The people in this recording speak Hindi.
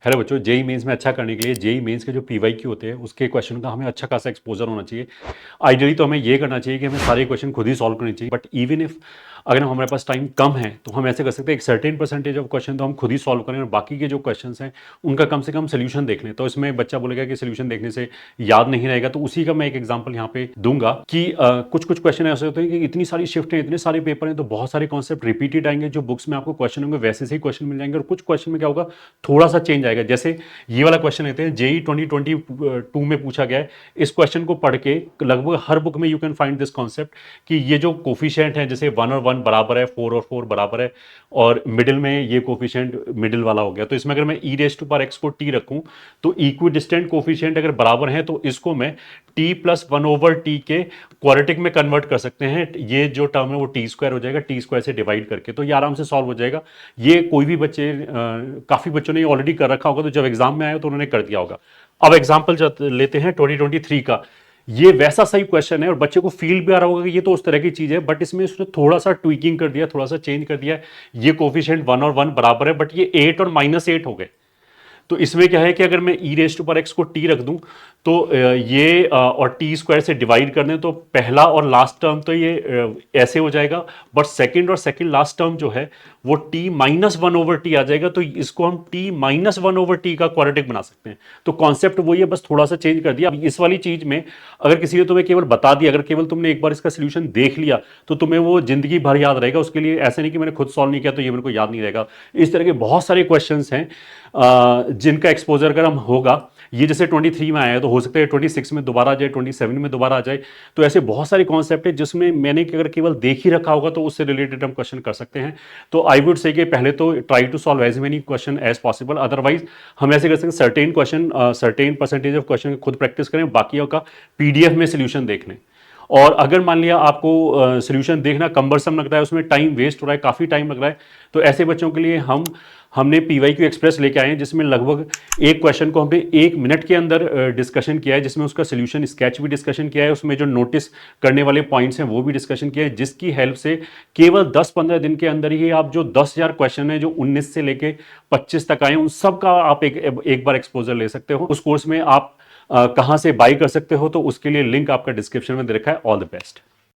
हेलो बच्चों, जेई मेंस में अच्छा करने के लिए जेई मेंस के जो पीवाईक्यू होते हैं उसके क्वेश्चन का हमें अच्छा खासा एक्सपोजर होना चाहिए। आइडियली तो हमें ये करना चाहिए कि हमें सारे क्वेश्चन खुद ही सॉल्व करने चाहिए, बट इवन इफ अगर हमारे पास टाइम कम है तो हम ऐसे कर सकते हैं, एक सर्टेन परसेंटेज ऑफ क्वेश्चन तो हम खुद ही सॉल्व करें और बाकी के जो क्वेश्चन हैं उनका कम से कम सोल्यूशन देख लें। तो इसमें बच्चा बोलेगा कि सोल्यूशन देखने से याद नहीं रहेगा, तो उसी का मैं एक एग्जांपल यहाँ पे दूंगा कि कुछ कुछ क्वेश्चन ऐसे होते हैं कि इतनी सारी शिफ्ट है, इतने सारे पेपर हैं, तो बहुत सारे कॉन्सेप्ट रिपीटेड आएंगे। जो बुक्स में आपको क्वेश्चन होंगे वैसे से ही क्वेश्चन मिल जाएंगे, और कुछ क्वेश्चन में क्या होगा, थोड़ा सा चेंज आएगा। जैसे ये वाला क्वेश्चन लेते हैं, जेई 2022 में पूछा गया है। इस क्वेश्चन को पढ़ के लगभग हर बुक में you can find this concept कि ये जो कोफिशिएंट है, जैसे 1 और 1 बराबर है, 4 और 4 बराबर है, और मिडिल में ये कोफिशिएंट मिडिल वाला हो गया। तो इसमें अगर मैं e raise to power x को टी रखूं तो इक्वी डिस्टेंट कोफिशिएंट अगर बराबर है तो इसको मैं टी प्लस 1/t के क्वाड्रेटिक में कन्वर्ट कर सकते हैं। ये जो टर्म है वो टी स्क्वायर हो जाएगा, टी स्क्वायर से डिवाइड करके, तो ये आराम से सॉल्व हो जाएगा। ये कोई भी बच्चे काफी बच्चों ने ऑलरेडी कर रखा होगा, तो जब एग्जाम में आए तो उन्होंने कर दिया होगा। अब एग्जाम्पल लेते हैं 2023 का। ये वैसा सही क्वेश्चन है और बच्चे को फील भी आ रहा होगा कि ये तो उस तरह की चीज है, बट इसमें उसने थोड़ा सा ट्वीकिंग कर दिया, थोड़ा सा चेंज कर दिया। ये कोफिशिएंट 1 और 1 बराबर है, बट ये 8 और -8 हो गए। तो इसमें क्या है कि अगर मैं e raise to power x को टी रख दूं तो ये और टी स्क्वायर से डिवाइड कर दें तो पहला और लास्ट टर्म तो ये ऐसे हो जाएगा, बट सेकंड और सेकंड लास्ट टर्म जो है वो टी -1/t आ जाएगा। तो इसको हम टी -1/t का क्वाड्रेटिक बना सकते हैं। तो कॉन्सेप्ट वही है, बस थोड़ा सा चेंज कर दिया। अब इस वाली चीज में अगर किसी ने तुम्हें केवल बता दिया, अगर केवल तुमने एक बार इसका सोल्यूशन देख लिया तो तुम्हें वो जिंदगी भर याद रहेगा। उसके लिए ऐसे नहीं कि मैंने खुद सॉल्व नहीं किया तो ये मेरे को याद नहीं रहेगा। इस तरह के बहुत सारे क्वेश्चन हैं जिनका एक्सपोजर अगर हम होगा, ये जैसे 23 में आया है तो हो सकता है 26 में दोबारा आ जाए, 27 में दोबारा आ जाए। तो ऐसे बहुत सारे कॉन्सेप्ट है जिसमें मैंने अगर केवल देख ही रखा होगा तो उससे रिलेटेड हम क्वेश्चन कर सकते हैं। तो आई वुड से कि पहले तो try to solve as many question as possible, otherwise हम ऐसे कर सकते हैं certain question, certain percentage of question खुद प्रैक्टिस करें, बाकी का पीडीएफ में सोल्यूशन देख लें। और अगर मान लिया आपको सोल्यूशन देखना कम्बरसम लगता है, उसमें टाइम वेस्ट हो रहा है, काफ़ी टाइम लग रहा है, तो ऐसे बच्चों के लिए हमने पीवाईक्यू एक्सप्रेस लेके आए हैं, जिसमें लगभग एक क्वेश्चन को हमने 1 मिनट के अंदर डिस्कशन किया है, जिसमें उसका सोल्यूशन स्केच भी डिस्कशन किया है, उसमें जो नोटिस करने वाले पॉइंट्स हैं वो भी डिस्कशन किया है, जिसकी हेल्प से केवल 10-15 दिन के अंदर ही आप जो 10,000 क्वेश्चन है जो 19 से लेके 25 तक आए, उन सब का आप एक बार एक्सपोजर ले सकते हो। उस कोर्स में आप कहां से बाई कर सकते हो तो उसके लिए लिंक आपका डिस्क्रिप्शन में दे रखा है। All the best.